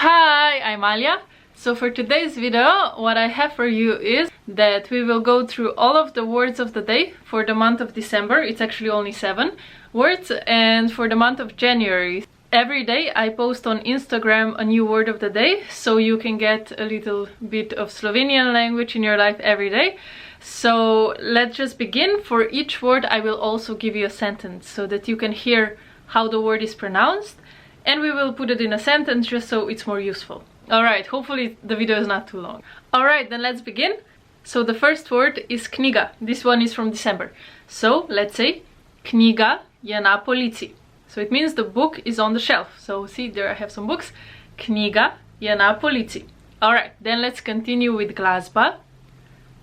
Hi, I'm Alia. So for today's video, what I have for you is that we will go through all of the words of the day for the month of December. It's actually only 7 words, and for the month of January. Every day I post on Instagram a new word of the day, so you can get a little bit of Slovenian language in your life every day. So let's just begin. For each word I will also give you a sentence so that you can hear how the word is pronounced, and we will put it in a sentence just so it's more useful. Alright, hopefully the video is not too long. Alright, then let's begin. So the first word is knjiga. This one is from December. So let's say knjiga je na polici. So it means the book is on the shelf. So see, there I have some books. Knjiga je na polici. Alright, then let's continue with glasba.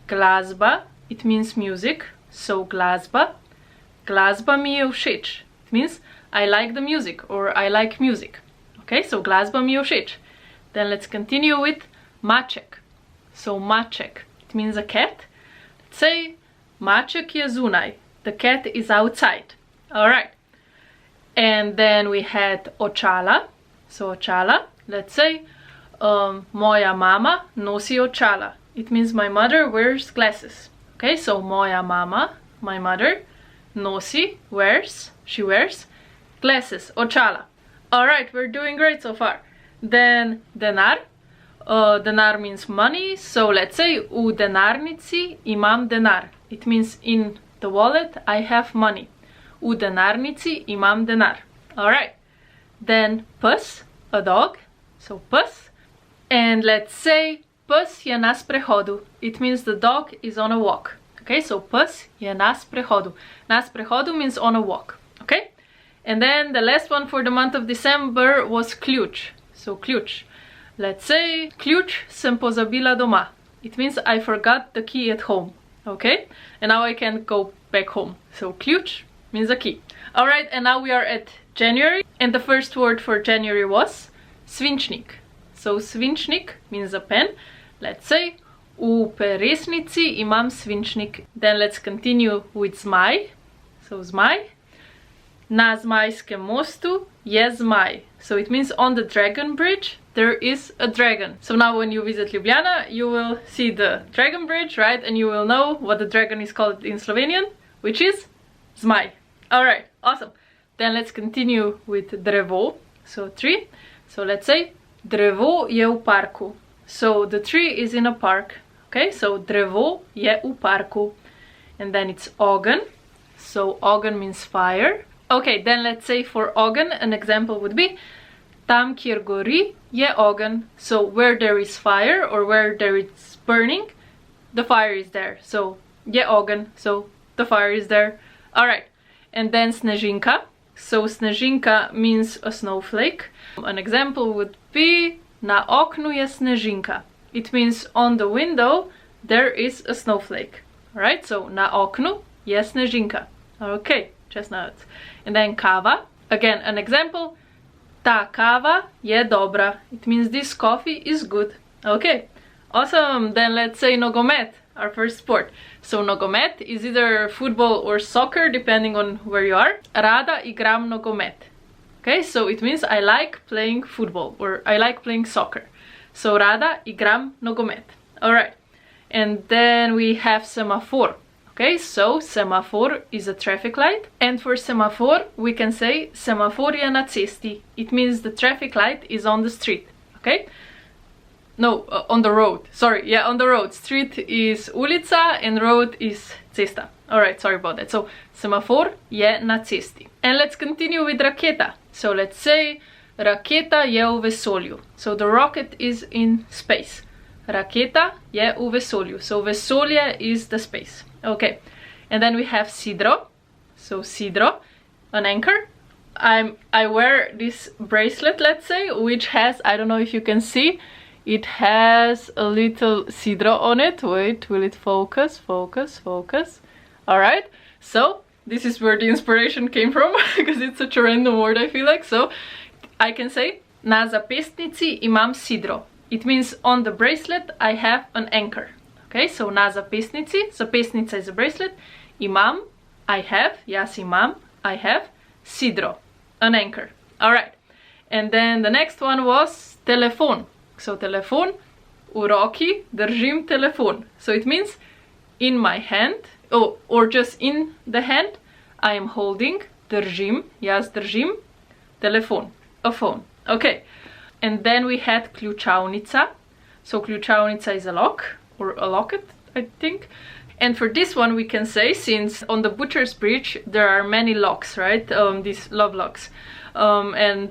Glasba, it means music. So glasba. Glasba mi je všeč. It means I like the music or I like music. Okay, so glasba mi je všeč. Then let's continue with maček. So maček, it means a cat. Let's say maček je zunaj. The cat is outside. Alright. And then we had očala. So očala, let's say moja mama nosi očala. It means my mother wears glasses. Okay, so moja mama, my mother, nosi, wears, she wears glasses, očala. Alright, we're doing great so far. Then denar. Denar means money, so let's say u denarnici imam denar. It means in the wallet I have money. U denarnici imam denar. Alright. Then pes, a dog. So pes. And let's say pes je na sprehodu. It means the dog is on a walk. Okay, so pes je na sprehodu. Na sprehodu means on a walk. Okay. And then the last one for the month of December was ključ. So ključ. Let's say ključ sem pozabila doma. It means I forgot the key at home. Okay? And now I can go back home. So ključ means a key. Alright, and now we are at January. And the first word for January was Svinčnik. So Svinčnik means a pen. Let's say u peresnici imam svinčnik. Then let's continue with Zmaj. So Zmaj. Na Zmajskem mostu je Zmaj. So it means on the dragon bridge there is a dragon. So now when you visit Ljubljana you will see the dragon bridge, right? And you will know what the dragon is called in Slovenian, which is Zmaj. Alright, awesome. Then let's continue with Drevo. So tree. So let's say Drevo je v parku. So the tree is in a park. Okay, so Drevo je v parku. And then it's Ogenj. So Ogenj means fire. Okay, then let's say for Ogenj, an example would be tam kjer gori je ogenj. So where there is fire or where there is burning, the fire is there. So je ogenj, so the fire is there. Alright, and then Snežinka. So Snežinka means a snowflake. An example would be na oknu je Snežinka. It means on the window there is a snowflake. Alright, so na oknu je Snežinka. Okay, chestnuts. And then Kava. Again, an example. Ta kava je dobra. It means this coffee is good. Okay, awesome. Then let's say Nogomet, our first sport. So Nogomet is either football or soccer, depending on where you are. Rada igram nogomet. Okay, so it means I like playing football or I like playing soccer. So rada igram nogomet. Alright. And then we have Semafor. Okay, so Semafor is a traffic light, and for Semafor we can say Semafor je na cesti. It means the traffic light is on the street. Okay, no, on the road. Sorry, yeah, on the road. Street is ulica and road is cesta. Alright, sorry about that. So Semafor je na cesti. And let's continue with Raketa. So let's say Raketa je v vesolju. So the rocket is in space. Raketa je v vesolju. So vesolje is the space. Okay, and then we have Sidro. So Sidro, an anchor. I wear this bracelet, let's say, which has, I don't know if you can see, it has a little Sidro on it. Wait, will it focus? Focus, focus. Alright, so this is where the inspiration came from, because it's such a random word, I feel like. So I can say na zapestnici imam Sidro. It means on the bracelet I have an anchor. Okay, so na zapestnici, zapestnica is a bracelet, imam, I have, jaz imam, I have, Sidro, an anchor. Alright, And then the next one was telefon. So telefon, v roki držim telefon. So it means in my hand, or just in the hand, I am holding, držim, jaz držim, telefon, a phone. Okay. And then we had ključavnica. So ključavnica is a lock, or a locket, I think. And for this one we can say, since on the Butcher's Bridge there are many locks, right? These love locks. And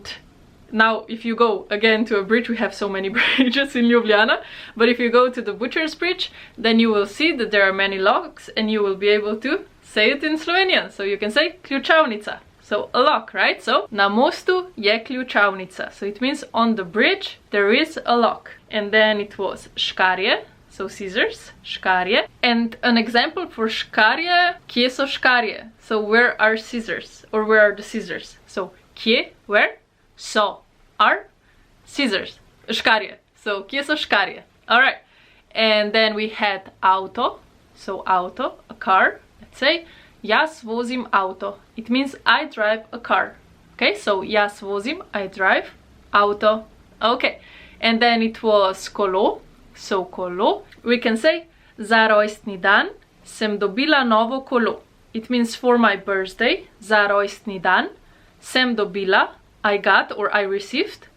now if you go again to a bridge, we have so many bridges in Ljubljana, but if you go to the Butcher's Bridge, then you will see that there are many locks and you will be able to say it in Slovenian. So you can say ključavnica. So a lock, right? So na mostu je ključavnica. So it means on the bridge there is a lock. And then it was škarje, so scissors, škarje. And an example for škarje, kje so škarje? So where are scissors? Or where are the scissors? So kje, where? So, are scissors, škarje. So kje so škarje? Alright. And then we had auto. So auto, a car, let's say. Jaz vozim auto. It means I drive a car. Okay, so jaz vozim, I drive, auto. Okay, and then it was kolo. So kolo. We can say za rojstni dan sem dobila novo kolo. It means for my birthday, za rojstni dan sem dobila, I got or I received,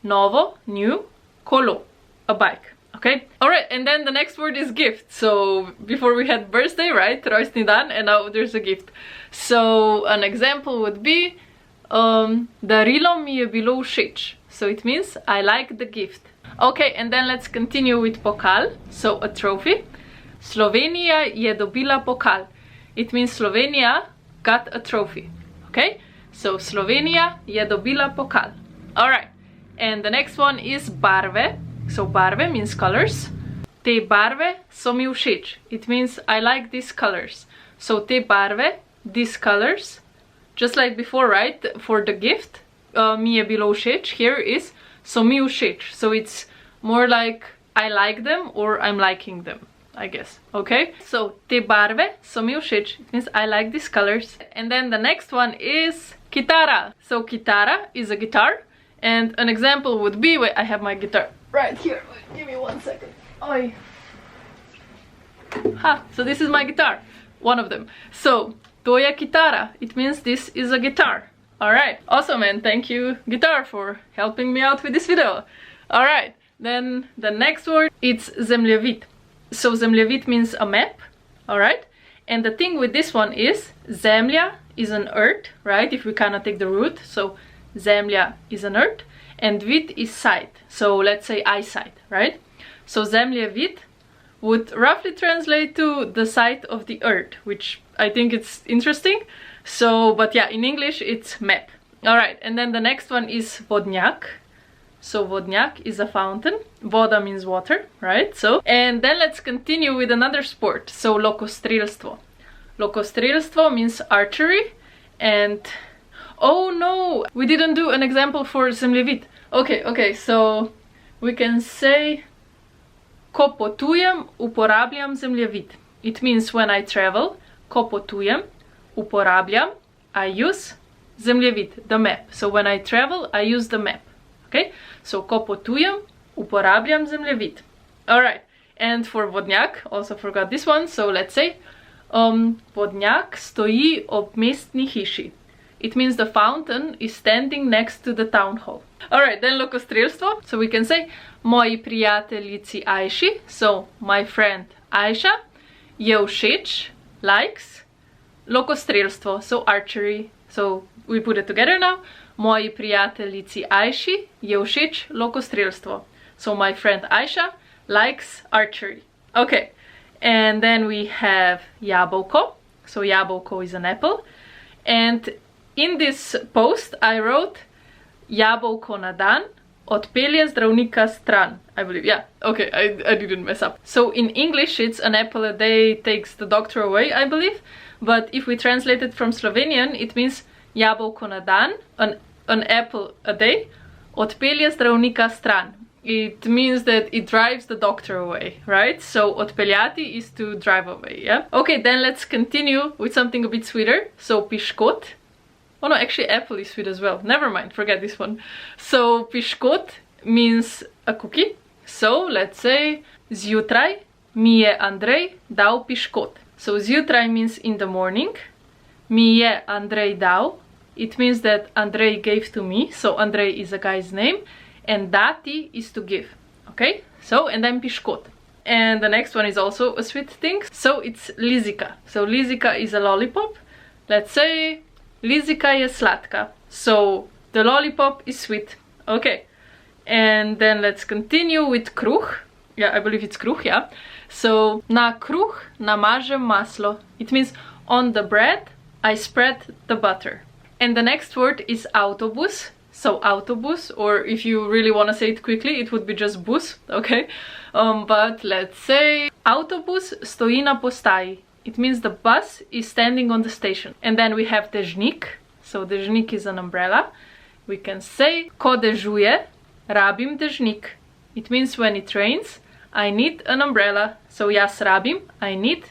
novo, new, kolo, a bike. Okay, alright, and then the next word is gift. So before we had birthday, right, rojstni dan, and now there's a gift. So an example would be Darilo mi je bilo všeč. So it means I like the gift. Okay, and then let's continue with pokal, so a trophy. Slovenija je dobila pokal. It means Slovenia got a trophy. Okay, so Slovenija je dobila pokal. Alright, and the next one is barve. So barve means colors. Te barve so mi všeč. It means I like these colors. So te barve, these colors, just like before, right? For the gift, mi je bilo všeč, here is so mi všeč. So it's more like I like them or I'm liking them, I guess. Okay? So te barve so mi všeč. It means I like these colors. And then the next one is kitara. So kitara is a guitar. And an example would be, wait, I have my guitar right here. Wait, give me 1 second. Oi. Ha, so this is my guitar. One of them. So, to je kitara. It means this is a guitar. Alright. Awesome, and thank you, guitar, for helping me out with this video. Alright. Then the next word, it's Zemljevid. So Zemljevid means a map. Alright. And the thing with this one is, Zemlja is an earth, right? If we cannot take the root. So Zemlja is an earth, and vid is sight. So let's say eyesight, right? So Zemljevid would roughly translate to the sight of the earth, which I think it's interesting. So, but yeah, in English it's map. Alright, and then the next one is Vodnjak. So Vodnjak is a fountain. Voda means water, right? So, and then let's continue with another sport. So Lokostrelstvo. Lokostrelstvo means archery, and oh no, we didn't do an example for Zemljevid. Okay, so we can say ko potujem, uporabljam Zemljevid. It means when I travel, ko potujem, uporabljam, I use Zemljevid, the map. So when I travel, I use the map. Okay, so ko potujem, uporabljam Zemljevid. Alright, and for Vodnjak, also forgot this one, so let's say Vodnjak stoji ob mestni hiši. It means the fountain is standing next to the town hall. Alright, then Lokostrelstvo. So we can say moji prijateljici Ajši, so my friend Aisha, je všeč, likes, Lokostrelstvo, so archery. So we put it together now. Moji prijateljici Ajši je všeč Lokostrelstvo. So my friend Aisha likes archery. Okay, and then we have Jabolko. So Jabolko is an apple. And in this post I wrote Jabolko na dan odpelje zdravnika stran. I believe, yeah, okay, I didn't mess up. So in English it's an apple a day takes the doctor away, I believe. But if we translate it from Slovenian, it means Jabolko na dan, an apple a day, odpelje zdravnika stran. It means that it drives the doctor away, right? So odpeljati is to drive away, yeah? Okay, then let's continue with something a bit sweeter. So Piškot. Oh no, actually apple is sweet as well. Never mind, forget this one. So Piškot means a cookie. So let's say zjutraj mi je Andrej dal piškot. So zjutraj means in the morning. Mi je Andrej dal. It means that Andrej gave to me. So Andrej is a guy's name. And dati is to give. Okay? So, and then piškot. And the next one is also a sweet thing. So it's Lizika. So Lizika is a lollipop. Let's say Lizika je slatka. So the lollipop is sweet. Okay. And then let's continue with kruh. Yeah, I believe it's kruh, yeah. So na kruh namažem maslo. It means on the bread I spread the butter. And the next word is autobus. So autobus, or if you really want to say it quickly, it would be just bus, okay? But let's say autobus stoji na postaji. It means the bus is standing on the station. And then we have dežnik. So dežnik is an umbrella. We can say ko dežuje, rabim dežnik. It means when it rains, I need an umbrella. So jaz rabim, I need.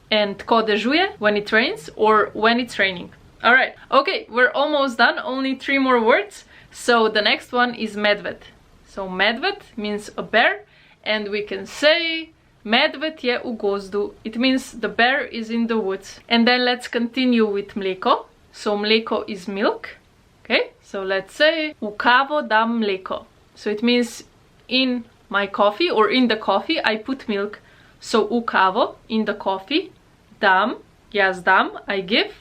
And ko dežuje, when it rains or when it's raining. Alright, okay, we're almost done, only 3 more words. So the next one is medved. So medved means a bear, and we can say medved je u gozdu. It means the bear is in the woods. And then let's continue with mleko. So mleko is milk. Okay, so let's say u kavo dam mleko. So it means in my coffee or in the coffee I put milk. So u kavo, in the coffee, dam, jaz dam, I give.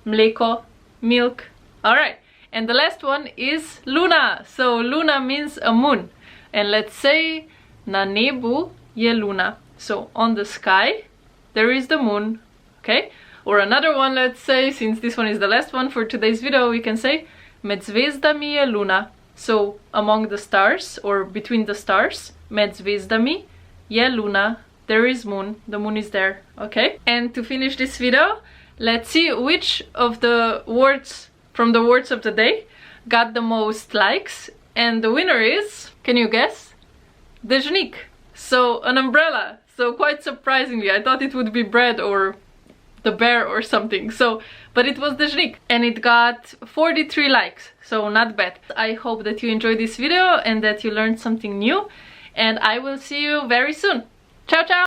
Mleko, milk. Alright, and the last one is luna. So luna means a moon. And let's say na nebu je luna. So on the sky there is the moon. Okay, or another one, let's say, since this one is the last one for today's video, we can say med zvezdami je luna. So among the stars or between the stars, med zvezdami je luna. There is moon, the moon is there. Okay, and to finish this video, let's see which of the words from the words of the day got the most likes. And the winner is, can you guess? Dežnik. So an umbrella. So quite surprisingly, I thought it would be bread or the bear or something. So, but it was dežnik. And it got 43 likes. So not bad. I hope that you enjoyed this video and that you learned something new. And I will see you very soon. Ciao, ciao!